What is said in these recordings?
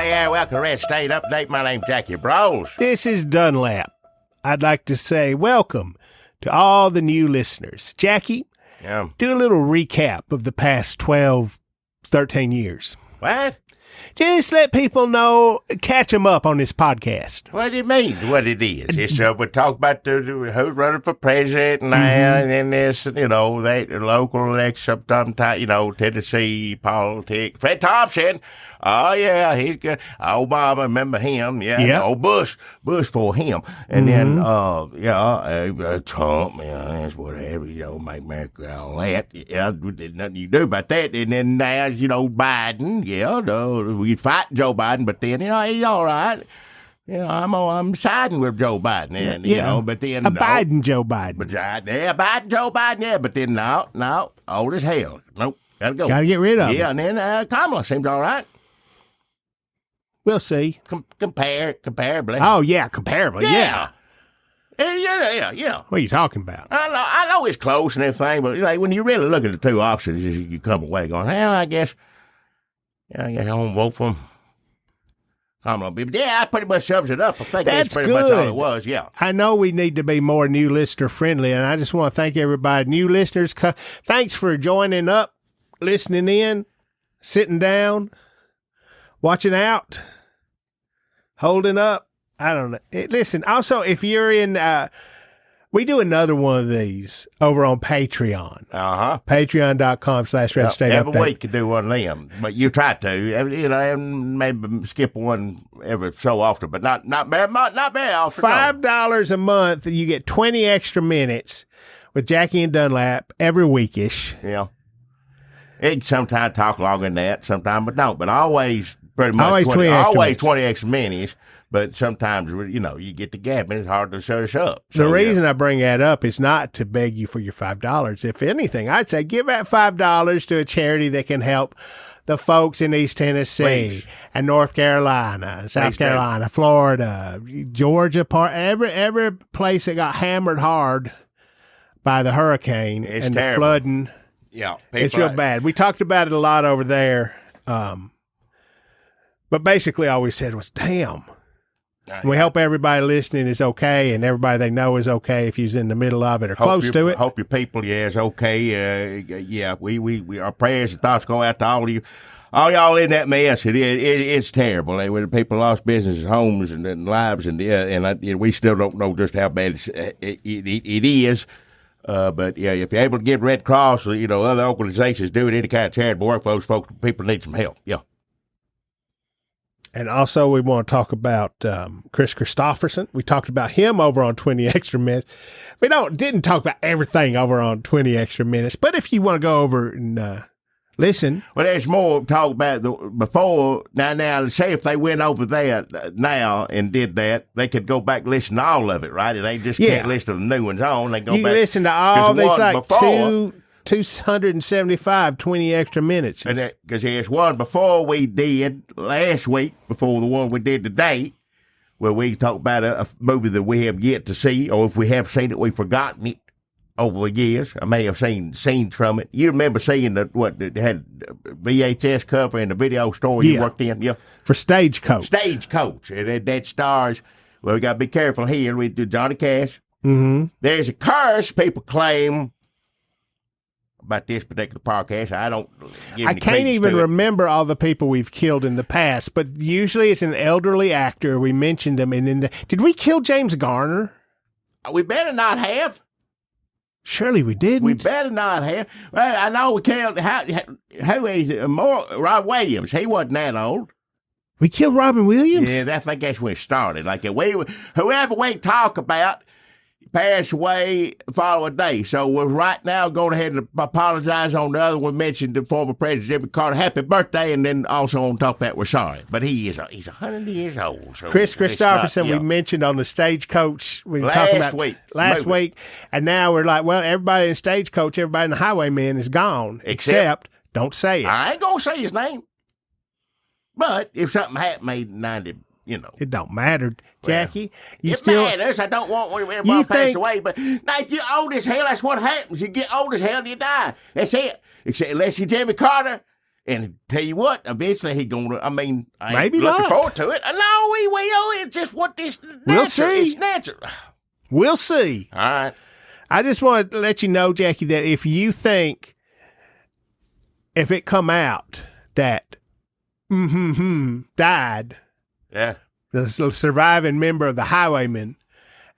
Yeah, welcome to Red State Update. My name's Jackie Brawls. This is Dunlap. I'd like to say welcome to all the new listeners. Jackie, do a little recap of the past 12, 13 years. What? Just let people know, catch them up on this podcast. What it means, what it is. It's, we talk about who's running for president now, and then there's, they local election, sometimes, Tennessee politics. Fred Thompson, oh, yeah, he's good. Obama, remember him, yeah. Yep. Oh, Bush for him. And then, Trump, that's whatever, make America all that. Yeah, there's nothing you do about that. And then there's, Biden, we fight Joe Biden, but then, he's all right. I'm siding with Joe Biden, and, but then... Biden Joe Biden. Biden Joe Biden, yeah, but then, no, old as hell. Nope, gotta go. Gotta get rid of him. Yeah, and then Kamala seems all right. We'll see. Comparably. Oh, yeah, comparably, yeah. Yeah. What are you talking about? I know it's close and everything, but when you really look at the two options, you come away going, I guess I won't vote for him. Kamala. But that pretty much sums it up. I think that's pretty much all it was, yeah. I know we need to be more new listener friendly, and I just want to thank everybody. New listeners, thanks for joining up, listening in, sitting down, watching out, holding up. I don't know. Listen, also, if you're in, we do another one of these over on Patreon. Patreon.com/Red State Update. Every week you do one of them, but you try to, and maybe skip one every so often, but not very often. $5 a month, you get 20 extra minutes with Jackie and Dunlap every weekish. Yeah. It sometimes talk longer than that, sometimes, but don't. But always pretty much 20 extra minutes. But sometimes, you get the gap, and it's hard to shut us up. So, the reason I bring that up is not to beg you for your $5. If anything, I'd say give that $5 to a charity that can help the folks in East Tennessee and North Carolina, South Carolina, Florida, Georgia, every place that got hammered hard by the hurricane and the flooding. Yeah, it's real bad. We talked about it a lot over there, but basically all we said was, damn. We hope everybody listening is okay, and everybody they know is okay if you're in the middle of it or close to it. Hope your people, is okay. We our prayers and thoughts go out to all of you. All y'all in that mess, it's terrible. When people lost businesses, homes, and lives, and we still don't know just how bad it is. But if you're able to get Red Cross or other organizations doing any kind of charitable work for those folks, people need some help. Yeah. And also, we want to talk about Chris Christopherson. We talked about him over on 20 Extra Minutes. We didn't talk about everything over on 20 Extra Minutes, but if you want to go over and listen. Well, there's more talk about before. Now, say if they went over there now and did that, they could go back and listen to all of it, right? They just can't listen to the new ones on. They go you back. You listen to all these, like 275 20 Extra Minutes. Because there's one before we did last week, before the one we did today, where we talked about a movie that we have yet to see, or if we have seen it, we've forgotten it over the years. I may have seen scenes from it. You remember seeing it had VHS cover in the video store you worked in? Yeah. For Stagecoach. Stagecoach. And that stars, we got to be careful here. We do Johnny Cash. Mm-hmm. There's a curse people claim about this particular podcast. I can't even remember all the people we've killed in the past, but usually it's an elderly actor. We mentioned them. And did we kill James Garner? We better not have. Surely we didn't. We better not have. Well, I know we killed, who is it? Rob Williams. He wasn't that old. We killed Robin Williams? Yeah, I think that's when it started. Like, whoever we talk about passed away the following day. So we're right now going ahead and apologize on the other one. Mentioned the former President Jimmy Carter. Happy birthday. And then also on top of that, we're sorry. But he's 100 years old. So Chris Christopherson, we mentioned on the Stagecoach. We were talking about last week. And now we're like, well, everybody in Stagecoach, everybody in the Highwaymen is gone. Except don't say it. I ain't going to say his name. But if something happened, made 90, It don't matter, Jackie. It matters. I don't want everybody to pass away. But now, if you're old as hell, that's what happens. You get old as hell and you die. That's it. Except unless you're Jimmy Carter, And tell you what, eventually he gonna. I mean, I Maybe ain't looking not. forward to it. No, he will. It's just what this. We'll natural. see. It's natural. We'll see. All right. I just want to let you know, Jackie, that if you think if it come out that died, Yeah. the surviving member of the Highwaymen,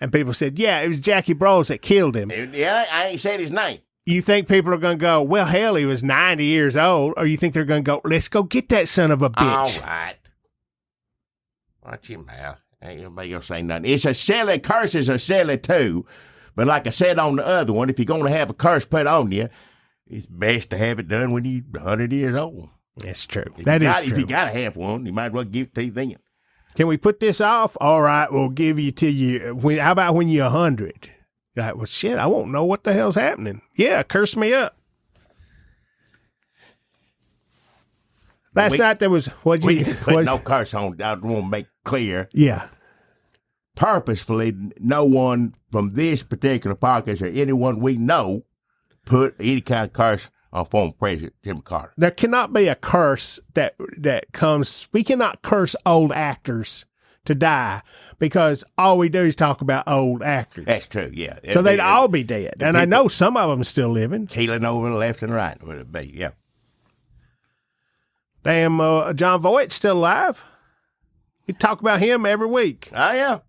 and people said, yeah, it was Jackie Broles that killed him. Yeah, I ain't said his name. You think people are going to go, well, hell, he was 90 years old, or you think they're going to go, let's go get that son of a bitch? All right. Watch your mouth. Ain't nobody gonna say nothing. It's a silly. Curses are silly too. But like I said on the other one, if you're going to have a curse put on you, it's best to have it done when you're 100 years old. That's true. If That you is got, true. If you got to have one, you might as well give it to you then. Can we put this off? All right, we'll give you till you. How about when you're 100? You're like, well, shit, I won't know what the hell's happening. Yeah, curse me up. Last night there was We didn't put no curse on. I want to make clear. Yeah. Purposefully, no one from this particular podcast or anyone we know put any kind of curse on former President Jimmy Carter. There cannot be a curse that comes. We cannot curse old actors to die because all we do is talk about old actors. That's true, yeah. So they'd all be dead. And I know some of them still living. Keeling over left and right would it be, yeah. Damn, John Voight's still alive. We talk about him every week. Oh, yeah.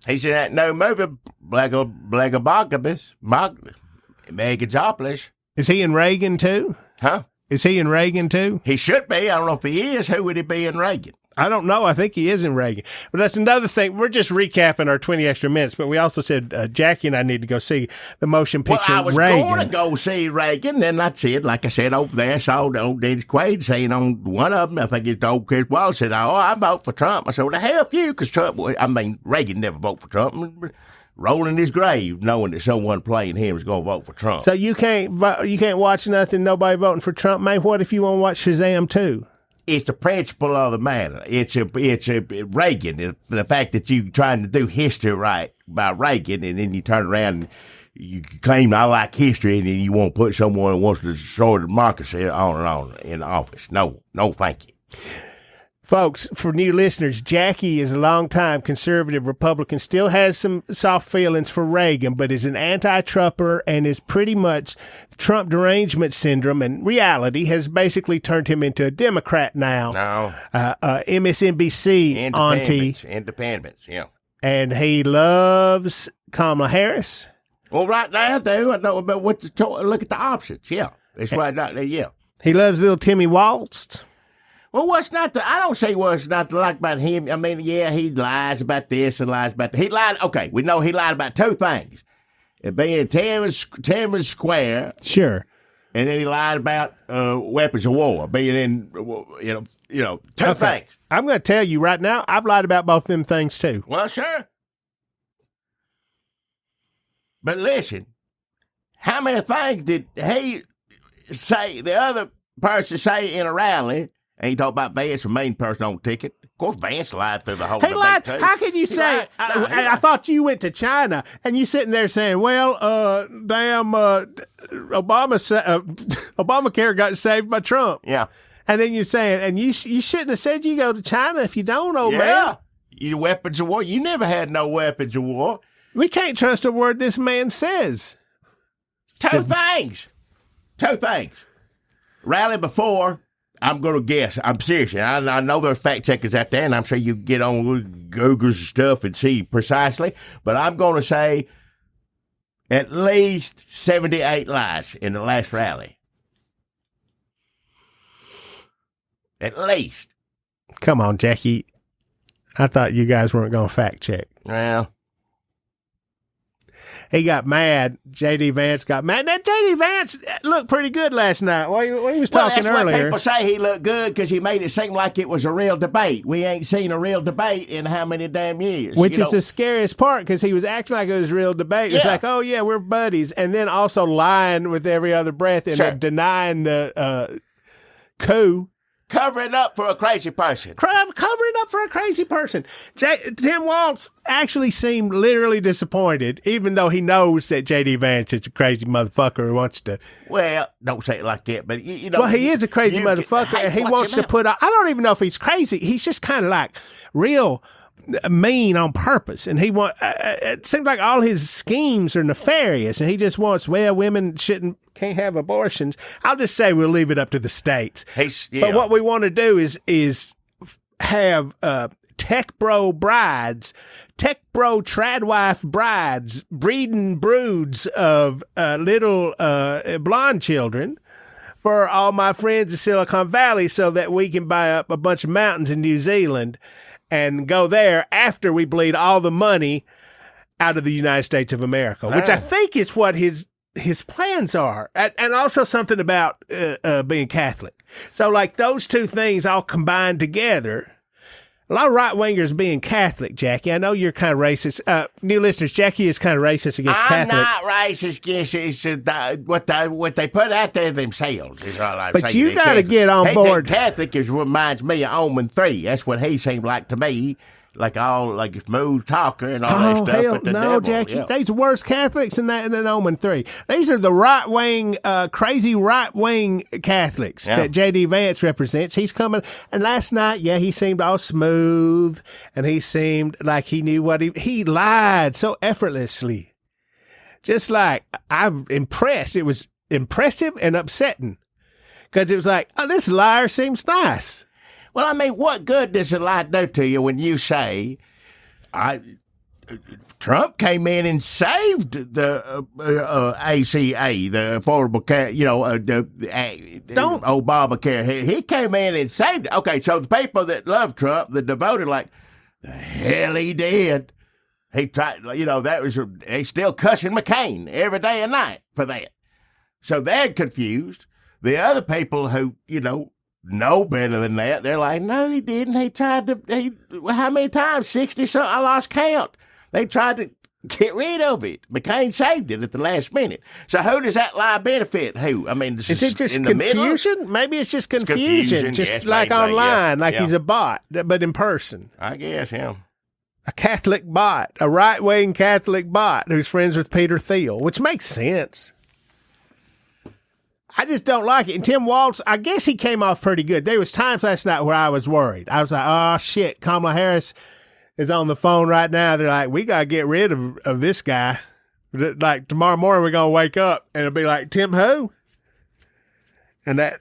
He's in that new movie, Megajopolis. Is he in Reagan too? Huh? Is he in Reagan too? He should be. I don't know if he is. Who would he be in Reagan? I don't know. I think he is in Reagan. But that's another thing. We're just recapping our 20 extra minutes, but we also said Jackie and I need to go see the motion picture Well, I was Reagan. going to go see Reagan, and that's it. Like I said, over there, I saw old Dennis Quaid saying on one of them, I think it's old Chris Walz, said, oh, I vote for Trump. I said, well, the hell you, because Reagan never voted for Trump. Rolling in his grave, knowing that someone playing him is going to vote for Trump. So you can't watch nothing, nobody voting for Trump. Man, what if you want to watch Shazam too? It's the principle of the matter. It's a Reagan. The fact that you trying to do history right by Reagan, and then you turn around and you claim I like history, and then you want to put someone who wants to destroy democracy on and on in office. No, thank you. Folks, for new listeners, Jackie is a longtime conservative Republican, still has some soft feelings for Reagan, but is an anti-Trumper and is pretty much Trump derangement syndrome, and reality has basically turned him into a Democrat now. No. MSNBC auntie. Independence, yeah. And he loves Kamala Harris. Well, right now, I do. I know about what to look at the options, yeah. That's why, yeah. He loves little Timmy Waltz. Well, I don't say what's not to like about him. I mean, yeah, he lies about this and lies about that. He lied, okay, we know he lied about two things. It being Tiananmen Square. Sure. And then he lied about weapons of war, being in, two things. I'm going to tell you right now, I've lied about both them things too. Well, sure. But listen, how many things did he say, the other person say in a rally? And you talk about Vance, the main person on the ticket. Of course, Vance lied through the whole debate, lied. too. How can you say? I thought you went to China, and you sitting there saying, "Well, Obamacare got saved by Trump." Yeah, and then you're saying, and you shouldn't have said you go to China if you don't, old man. You weapons of war. You never had no weapons of war. We can't trust a word this man says. Two things. Rally before. I'm going to guess. I'm serious. I know there's fact checkers out there, and I'm sure you get on Google's stuff and see precisely. But I'm going to say at least 78 lies in the last rally. At least. Come on, Jackie. I thought you guys weren't going to fact check. Well. He got mad. JD Vance got mad. That JD Vance looked pretty good last night. Well, he was talking earlier. That's what people say he looked good because he made it seem like it was a real debate. We ain't seen a real debate in how many damn years. Which is the scariest part because he was acting like it was a real debate. Yeah. It's like, oh, yeah, we're buddies. And then also lying with every other breath and denying the coup. covering up for a crazy person. Covering up for a crazy person. Tim Walz actually seemed literally disappointed, even though he knows that JD Vance is a crazy motherfucker who wants to. Well, don't say it like that, but you know. Well, he is a crazy motherfucker, and he wants to put up. I don't even know if he's crazy. He's just kind of like real mean on purpose, and it seems like all his schemes are nefarious, and he just wants, well, women can't have abortions. I'll just say we'll leave it up to the states. But what we want to do is have tech bro tradwife brides breeding broods of little blonde children for all my friends in Silicon Valley, so that we can buy up a bunch of mountains in New Zealand and go there after we bleed all the money out of the United States of America, which I think is what his plans are. And also something about being Catholic. So like those two things all combined together. A lot of right-wingers being Catholic, Jackie. I know you're kind of racist. New listeners, Jackie is kind of racist against Catholics. I'm not racist against what they put out there themselves is all I'm saying. But you got to get on board. Catholic reminds me of Omen 3. That's what he seemed like to me. Like a smooth talker and all that stuff. Hell, but the no, devil, Jackie. yeah. These are worse Catholics than Omen 3. These are the right-wing, crazy right-wing Catholics that JD Vance represents. He's coming, and last night, he seemed all smooth, and he seemed like he knew what he lied so effortlessly. Just like, I'm impressed. It was impressive and upsetting. Because it was like, oh, this liar seems nice. Well, I mean, what good does a lie do to you when you say, Trump came in and saved the ACA, the Affordable Care, Obamacare. He came in and saved it. Okay, so the people that love Trump, the devoted, like, the hell he did. He tried, they still cussing McCain every day and night for that. So they're confused. The other people who, know better than that. They're like, no, he didn't. He tried to, how many times? 60 something. I lost count. They tried to get rid of it. McCain saved it at the last minute. So who does that lie benefit? Who? I mean, is it just confusion? Maybe it's just confusion. Just yes, like maybe, online, he's a bot, but in person. I guess, yeah. A Catholic bot, a right-wing Catholic bot who's friends with Peter Thiel, which makes sense. I just don't like it. And Tim Walz, I guess he came off pretty good. There was times last night where I was worried. I was like, oh, shit, Kamala Harris is on the phone right now. They're like, we got to get rid of this guy. Like, tomorrow morning we're going to wake up and it'll be like, Tim who? And that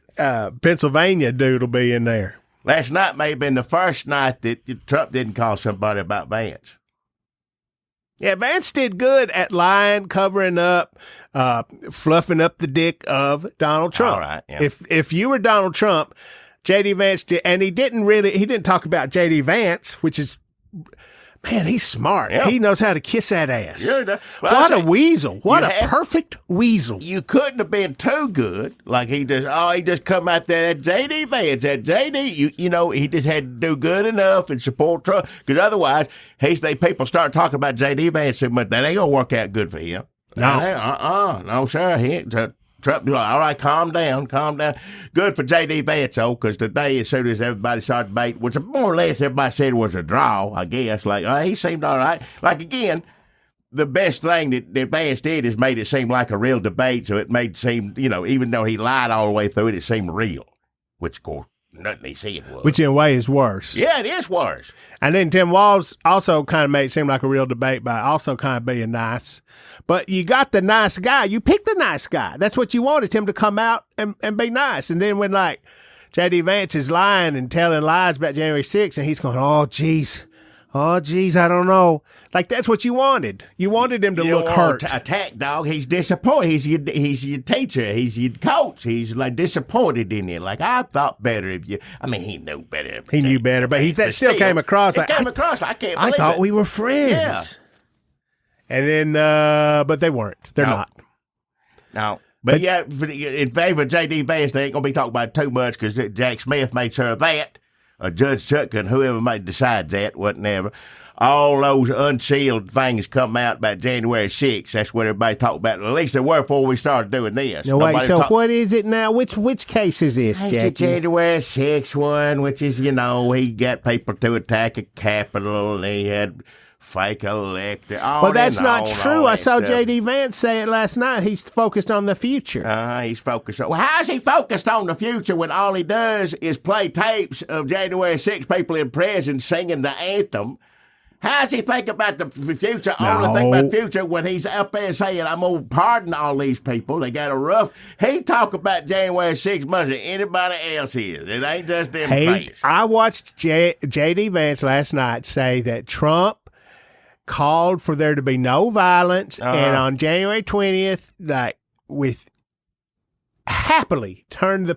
Pennsylvania dude will be in there. Last night may have been the first night that Trump didn't call somebody about Vance. Yeah, Vance did good at lying, covering up, fluffing up the dick of Donald Trump. All right, yeah. If you were Donald Trump, JD Vance did, and he didn't talk about JD Vance, which is, man, he's smart. Yeah. He knows how to kiss that ass. Yeah, what a weasel. What a perfect weasel. You couldn't have been too good. Like he just come out there at JD Vance. At JD, he just had to do good enough and support Trump. Because otherwise, people start talking about JD Vance so much, that ain't going to work out good for him. No. No, sir. Trump, all right, calm down. Good for JD Vance, though, because today, as soon as everybody started debating, which more or less everybody said was a draw, I guess, he seemed all right. Like, again, the best thing that Vance did is made it seem like a real debate, so it made it seem, even though he lied all the way through it seemed real, which, of course, nothing he said was. Which, in a way, is worse. Yeah, it is worse. And then Tim Walz also kind of made it seem like a real debate by also kind of being nice. But you got the nice guy. You picked the nice guy. That's what you wanted, him to come out and be nice. And then when, J.D. Vance is lying and telling lies about January 6th, and he's going, oh, geez, I don't know. Like, that's what you wanted. You wanted him to look hurt. Attack, dog. He's disappointed. He's your teacher. He's your coach. He's, disappointed in you. Like, I thought better of you. I mean, he knew better. He knew better, but that still came across. I can't believe I thought it. we were friends. Yeah. And then, but they weren't. They're not. No. But in favor of J.D. Vance, they ain't going to be talking about it too much because Jack Smith made sure of that. Judge Sutcliffe, whoever might decide that, whatever. All those unsealed things come out about January 6th. That's what everybody's talking about. At least they were before we started doing this. No, wait, so what is it now? Which case is this, Jackie? It's the January 6th one, which is, he got people to attack a Capitol, and he had fake elected. Well, that's not true. I saw JD Vance say it last night. He's focused on the future. He's focused on. Well, how's he focused on the future when all he does is play tapes of January 6th people in prison singing the anthem? How's he think about the future? Only think about the future when he's up there saying, I'm going to pardon all these people. They got a rough. He talk about January 6th much as anybody else is. It ain't just them face. I watched JD Vance last night say that Trump called for there to be no violence, and on January 20th, happily turned the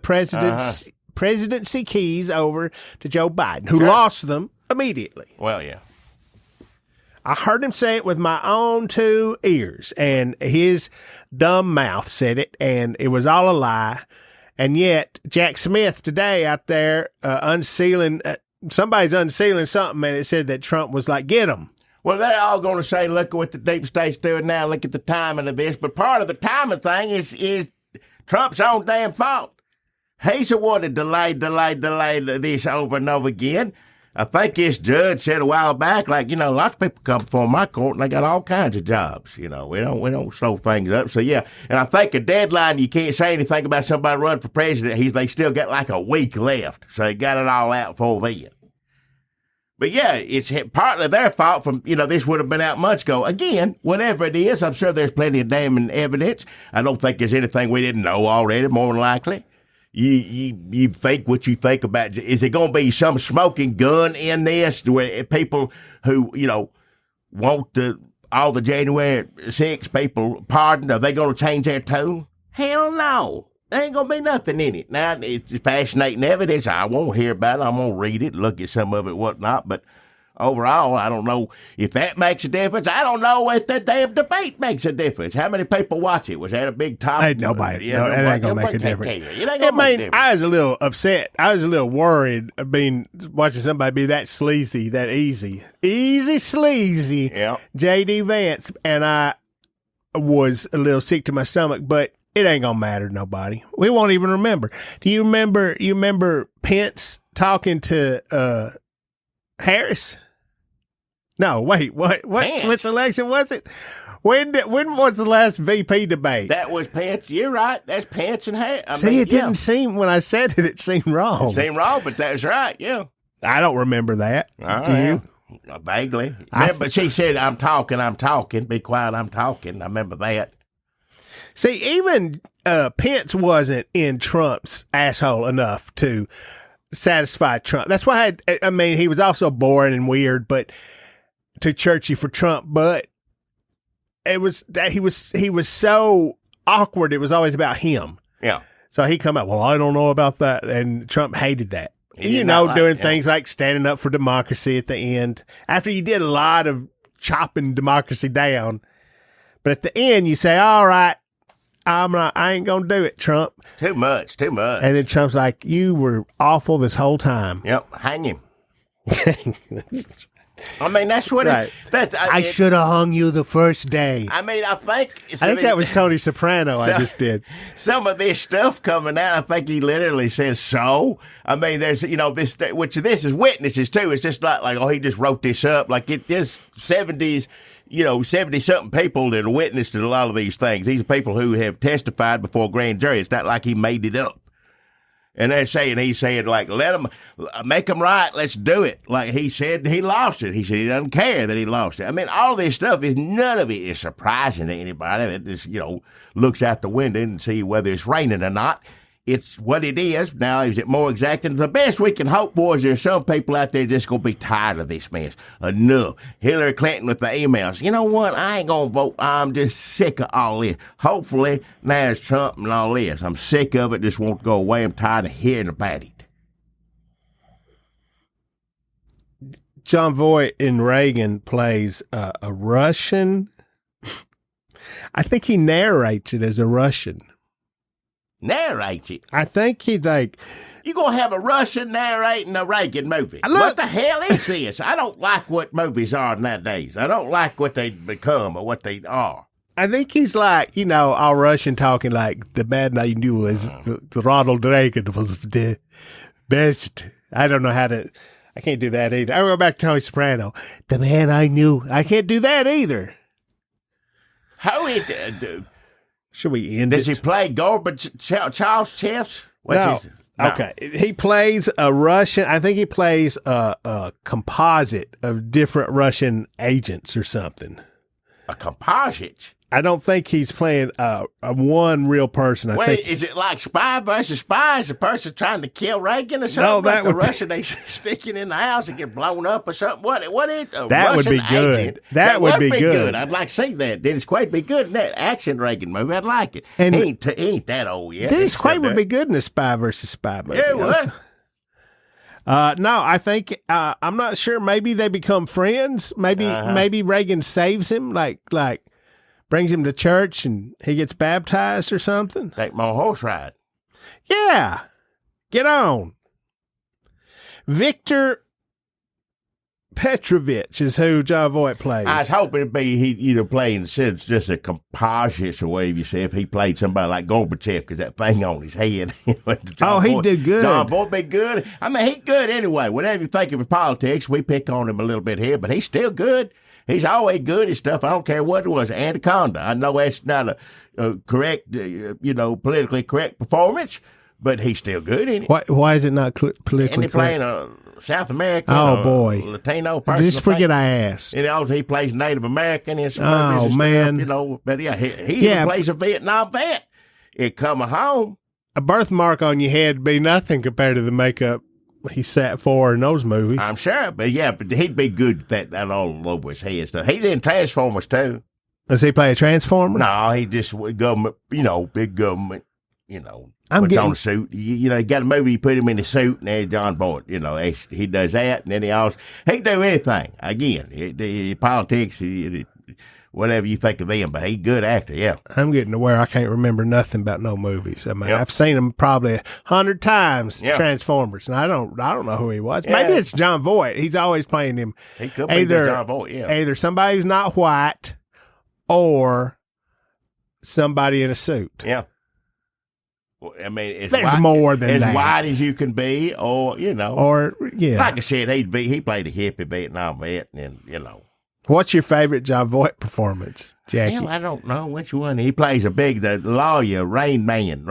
presidency keys over to Joe Biden, who lost them immediately. Well, yeah. I heard him say it with my own two ears, and his dumb mouth said it, and it was all a lie. And yet, Jack Smith today out there unsealing, somebody's unsealing something, and it said that Trump was like, get him. Well, they're all going to say, look at what the deep state's doing now, look at the timing of this. But part of the timing thing is Trump's own damn fault. He's the one that delayed this over and over again. I think this judge said a while back, lots of people come before my court and they got all kinds of jobs. We don't slow things up. So yeah, and I think a deadline, you can't say anything about somebody running for president. They still got like a week left, so they got it all out before then. But yeah, it's partly their fault from, this would have been out months ago. Again, whatever it is, I'm sure there's plenty of damning evidence. I don't think there's anything we didn't know already, more than likely. You think what you think about. Is it going to be some smoking gun in this where people who, want all the January 6 people pardoned, are they going to change their tune? Hell no. There ain't going to be nothing in it. Now, it's fascinating evidence. I won't hear about it. I'm going to read it, look at some of it, whatnot. But overall, I don't know if that makes a difference. I don't know if that damn debate makes a difference. How many people watch it? Was that a big topic? Ain't nobody. It ain't going to make a difference. I was a little upset. I was a little worried watching somebody be that sleazy, that easy sleazy. Yeah. JD Vance. And I was a little sick to my stomach, but it ain't gonna matter to nobody. We won't even remember. Do you remember Pence talking to Harris? No, wait, what which election was it? When was the last VP debate? That was Pence. You're right. That's Pence and Harris. It didn't seem, when I said it seemed wrong. It seemed wrong, but that's right, yeah. I don't remember that. Do you? Vaguely. But she said, I'm talking. Be quiet, I'm talking. I remember that. See, even Pence wasn't in Trump's asshole enough to satisfy Trump. That's why he was also boring and weird, but too churchy for Trump. But it was that he was so awkward. It was always about him. Yeah. So he come out, well, I don't know about that, and Trump hated that. Doing things like standing up for democracy at the end after you did a lot of chopping democracy down. But at the end, you say, all right. I ain't going to do it, Trump. Too much. And then Trump's like, you were awful this whole time. Yep, hang him. That's what right. I should have hung you the first day. I think that was Tony Soprano I just did. Some of this stuff coming out, I think he literally says, so? There's, this is witnesses too. It's just not he just wrote this up. There's 70s. 70-something people that are witnessed to a lot of these things. These are people who have testified before grand jury. It's not like he made it up. And he's saying, let them, make them right. Let's do it. Like he said, he lost it. He said he doesn't care that he lost it. All this stuff none of it is surprising to anybody that just, looks out the window and see whether it's raining or not. It's what it is. Now, is it more exacting? The best we can hope for is there's some people out there just going to be tired of this mess. Enough. Hillary Clinton with the emails. You know what? I ain't going to vote. I'm just sick of all this. Hopefully, now it's Trump and all this. I'm sick of it. Just won't go away. I'm tired of hearing about it. John Voight in Reagan plays a Russian. I think he narrates it as a Russian. Narrate it. I think he's like, You gonna have a Russian narrating a Reagan movie? Look- What the hell is this? I don't like what movies are nowadays. I don't like what they become or what they are. I think he's like, all Russian talking like the man I knew was Ronald Reagan was the best. I don't know how to, I can't do that either. I go back to Tony Soprano. The man I knew. I can't do that either. How it? Should we end Does it? he play Charles Chefs? No. Okay. He plays a Russian, I think he plays a composite of different Russian agents or something. A composite? I don't think he's playing a one real person. I think Is it like Spy versus Spy? Is the person trying to kill Reagan or something? No, that like the would be- Russian they sticking in the house and get blown up or something? What is a That would Russian be good. agent? That would be good. I'd like to see that. Dennis Quaid would be good in that action Reagan movie. I'd like it. And- he ain't that old yet. Dennis He's Quaid still would there. be good in a Spy versus Spy movie. Yeah, what? No, I think I'm not sure. Maybe they become friends. Maybe Reagan saves him, like brings him to church and he gets baptized or something. Take my horse ride. Yeah, get on. Victor Petrovich is who John Voight plays. I was hoping it'd be he either playing since just a composite or whatever you say if he played somebody like Gorbachev because that thing on his head. He did good. John Voight be good. I mean, he's good anyway. Whatever you think of his politics, we pick on him a little bit here, but he's still good. He's always good at stuff. I don't care what it was. Anaconda. I know that's not a correct, politically correct performance, but he's still good in it. Why is it not politically And he playing correct? a South American, Oh, boy. Latino person. Just forget I asked. And also he plays Native American in some Oh, movies and man. stuff, but yeah, he even plays a Vietnam vet. It come home. A birthmark on your head would be nothing compared to the makeup he sat for in those movies. I'm sure, but he'd be good at that all over his head stuff. He's in Transformers too. Does he play a Transformer? No, he just government, big government, I'm puts getting- on a suit. He got a movie, you put him in a suit, and there's John Boyd. He does that, and then he can do anything. Again, the politics, whatever you think of him, but he's a good actor, yeah. I'm getting to where I can't remember nothing about no movies. I mean, Yep. I've seen him probably 100 times, Yeah. Transformers, and I don't know who he was. Yeah. Maybe it's John Voight. He's always playing him. He could be the John Boyd, yeah. Either somebody who's not white or somebody in a suit. Yeah. Well, I mean, it's There's white, more than as that. white as you can be, or Or, yeah. like I said, he played a hippie Vietnam vet, and What's your favorite John Voight performance, Jackie? hell, I don't know which one. He plays the lawyer, Rainmakers,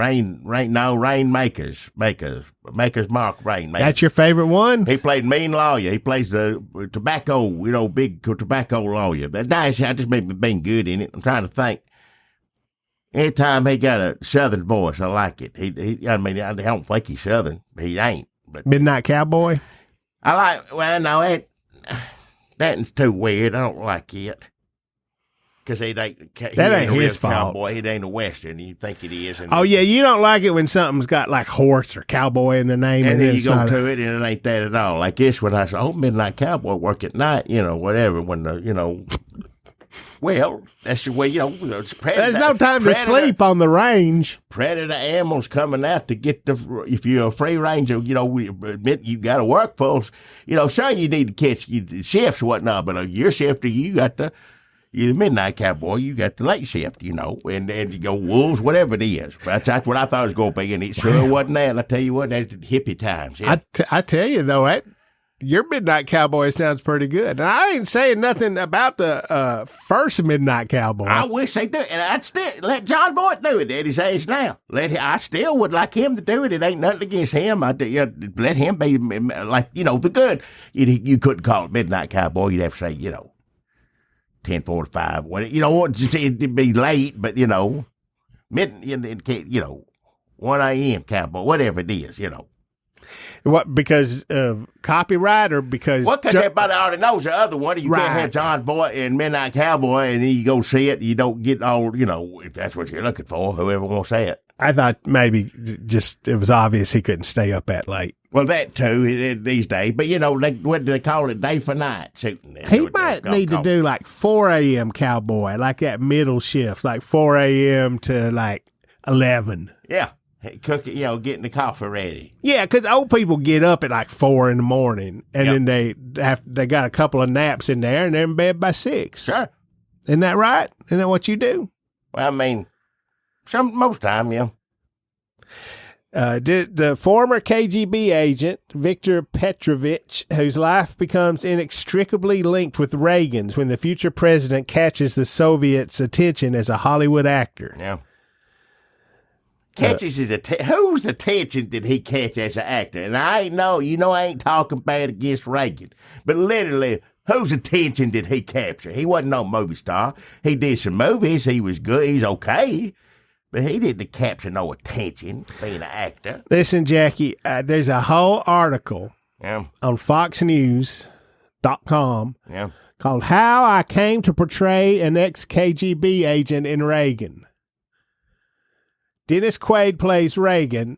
Mark Rainmaker. That's your favorite one? He played mean lawyer. He plays the tobacco, big tobacco lawyer. That nice. I just been good in it. I'm trying to think. Anytime he got a Southern voice, I like it. I don't think he's Southern. He ain't. But Midnight Cowboy? I like. Well, no, that's too weird. I don't like it. Because he ain't ain't a real his fault. cowboy. It ain't a Western. You think it is. And Oh, yeah, you don't like it when something's got like horse or cowboy in the name. And then you it's go not to it, and it ain't that at all. Like this one, I said, Midnight Cowboy work at night, whatever, when well, that's the way, it's predator. There's no time to sleep on the range. Predator animals coming out to get if you're a free ranger, we admit you got to work, folks. Sure, you need to catch shifts or whatnot, but your shift, you got you're the midnight cowboy, you got the late shift, and you go wolves, whatever it is. That's what I thought it was going to be, and it sure wasn't that. And I tell you what, that's hippie times. Yeah. I tell you, though, your Midnight Cowboy sounds pretty good. And I ain't saying nothing about the first Midnight Cowboy. I wish they do, and I'd still let John Voight do it at his age now. I still would like him to do it. It ain't nothing against him. Let him be like the good. You couldn't call it Midnight Cowboy. You'd have to say 10:45. Just it'd be late, but 1 a.m. Cowboy, whatever it is. What, because of copyright or because... Well, because everybody already knows the other one. You Right. can't have John Voight and Midnight Cowboy, and then you go see it, and you don't get all, if that's what you're looking for, whoever wants to say it. I thought maybe just it was obvious he couldn't stay up that late. Well, that too, these days. But, what do they call it? Day for night shooting. He might need to do like 4 a.m. Cowboy, like that middle shift, like 4 a.m. to like 11. Yeah. Cooking, getting the coffee ready. Yeah, because old people get up at like 4 in the morning, and then they got a couple of naps in there, and they're in bed by 6. Sure. Isn't that right? Isn't that what you do? Well, I mean, most time, yeah. The former KGB agent, Viktor Petrovich, whose life becomes inextricably linked with Reagan's when the future president catches the Soviets' attention as a Hollywood actor. Yeah. Catches his whose attention did he catch as an actor? And I ain't talking bad against Reagan, but literally, whose attention did he capture? He wasn't no movie star. He did some movies. He was good. He's okay. But he didn't capture no attention being an actor. Listen, Jackie, there's a whole article on FoxNews.com called How I Came to Portray an Ex-KGB Agent in Reagan. Dennis Quaid plays Reagan,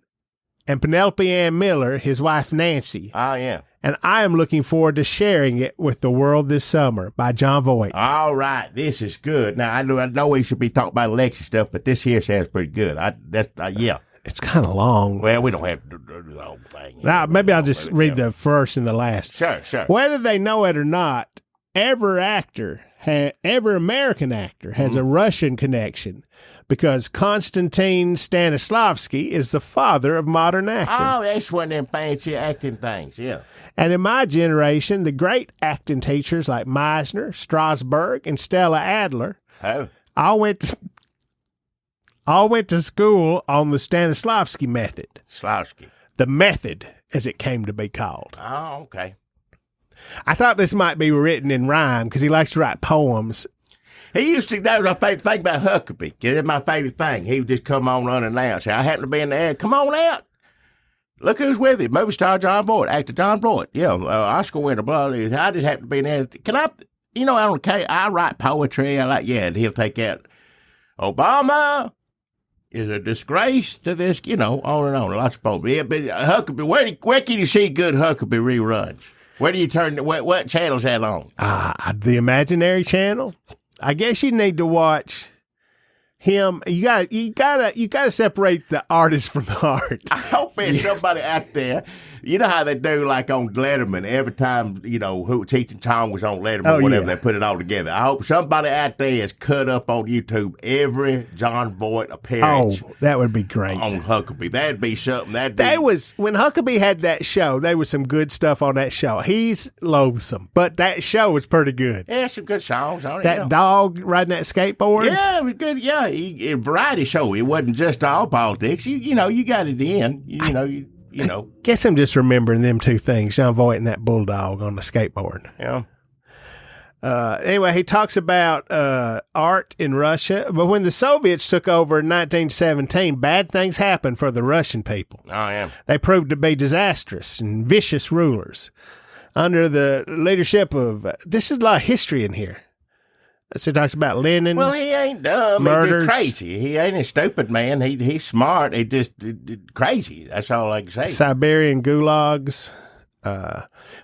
and Penelope Ann Miller, his wife Nancy. Oh, yeah. And I am looking forward to sharing it with the world this summer by John Voight. All right, this is good. Now, I know we should be talking about election stuff, but this here sounds pretty good. Yeah. It's kind of long. Well, we don't have to do the whole thing. Now, maybe I'll just read the first and the last. Sure. Whether they know it or not, every American actor has a Russian connection, because Konstantin Stanislavski is the father of modern acting. Oh, that's one of them fancy acting things, yeah. And in my generation, the great acting teachers like Meisner, Strasberg, and Stella Adler all went to school on the Stanislavski method. The method, as it came to be called. Oh, okay. I thought this might be written in rhyme because he likes to write poems. He used to know my favorite thing about Huckabee. That's my favorite thing. He would just come on running out. Say, I happen to be in the air. Come on out. Look who's with him. Movie star John Voight. Actor John Voight. Yeah, Oscar winner. Blah, blah. I just happen to be in there. Can I, I write poetry. And he'll take out, Obama is a disgrace to this, on and on. Lots of poetry. Yeah, but Huckabee, where can you see good Huckabee reruns? Where do you turn, what channel's that on? The Imaginary Channel. I guess you need to watch him. You gotta separate the artist from the art. I hope there's somebody out there. You know how they do, like on Letterman, every time, who Cheech and Chong was on Letterman, they put it all together. I hope somebody out there is cut up on YouTube every John Voight appearance. Oh, that would be great. On Huckabee. That'd be something. When Huckabee had that show, there was some good stuff on that show. He's loathsome, but that show was pretty good. Yeah, some good songs on it. That dog riding that skateboard. Yeah, it was good. Yeah, a variety show. It wasn't just all politics. You got it in. Guess I'm just remembering them two things, John Voight and that bulldog on the skateboard. Yeah. Anyway, he talks about art in Russia. But when the Soviets took over in 1917, bad things happened for the Russian people. Oh, yeah. They proved to be disastrous and vicious rulers. Under the leadership of, this is a lot of history in here. So he talks about Lenin. Well, he ain't dumb. Murders. He's crazy. He ain't a stupid man. He's smart. He just crazy. That's all I can say. Siberian gulags.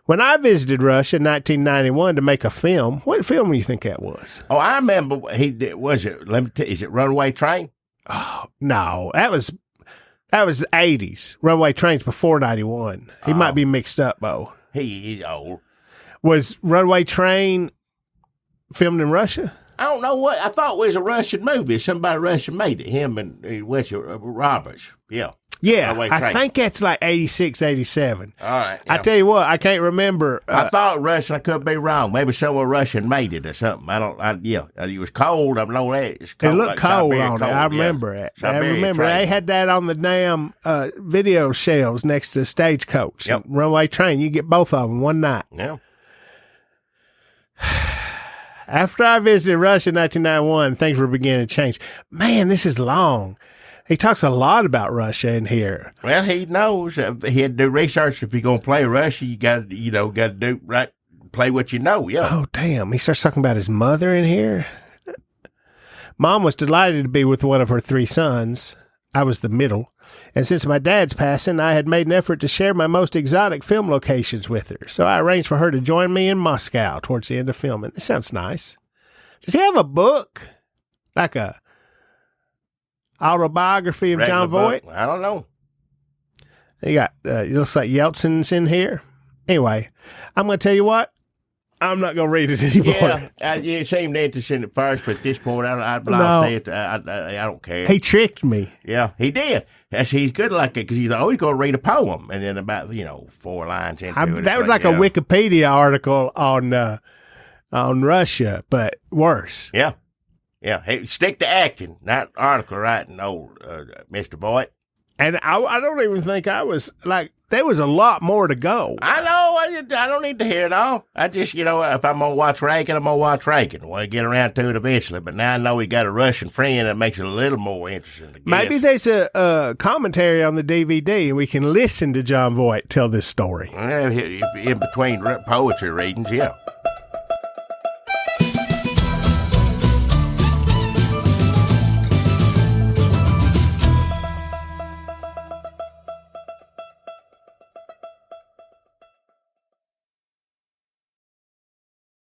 When I visited Russia in 1991 to make a film, what film do you think that was? Oh, I remember he did. Was it? Is it Runaway Train? Oh no, that was the 80s. Runaway Train's before 91. He might be mixed up though. He's old. Was Runaway Train filmed in Russia? I don't know what. I thought it was a Russian movie. Somebody Russian made it. Him and Roberts. Yeah. Yeah, I think that's like 86, 87. All right. Yeah. I tell you what, I can't remember. I thought Russian. I could be wrong. Maybe someone Russian made it or something. It was cold. I know that. It looked cold on it. I remember it. I remember they had that on the damn video shelves next to the Stagecoach. Yep. Runaway Train. You get both of them one night. Yeah. After I visited Russia in 1991, things were beginning to change. Man, this is long. He talks a lot about Russia in here. Well, he knows. He had to do research. If you're going to play Russia, you got to do right. Play what you know. Yeah. Oh, damn. He starts talking about his mother in here. Mom was delighted to be with one of her 3 sons. I was the middle. And since my dad's passing, I had made an effort to share my most exotic film locations with her. So I arranged for her to join me in Moscow towards the end of filming. This sounds nice. Does he have a book? Like a autobiography of Regular John Voight. book. I don't know. You got, it looks like Yeltsin's in here. Anyway, I'm going to tell you what. I'm not going to read it anymore. Yeah, you seemed interested at first, but at this point, I don't care. He tricked me. Yeah, he did. He's good like it because he's always going to read a poem, and then about 4 lines into it. That was like a Wikipedia article on Russia, but worse. Yeah, yeah. Hey, stick to acting, not article writing, old Mr. Voight. And I don't even think I was like, there was a lot more to go. I know. I don't need to hear it all. I just, if I'm going to watch Reagan, I'm going to watch Reagan. We'll get around to it eventually. But now I know we got a Russian friend that makes it a little more interesting to guess. Maybe there's a commentary on the DVD and we can listen to John Voight tell this story. In between poetry readings, yeah.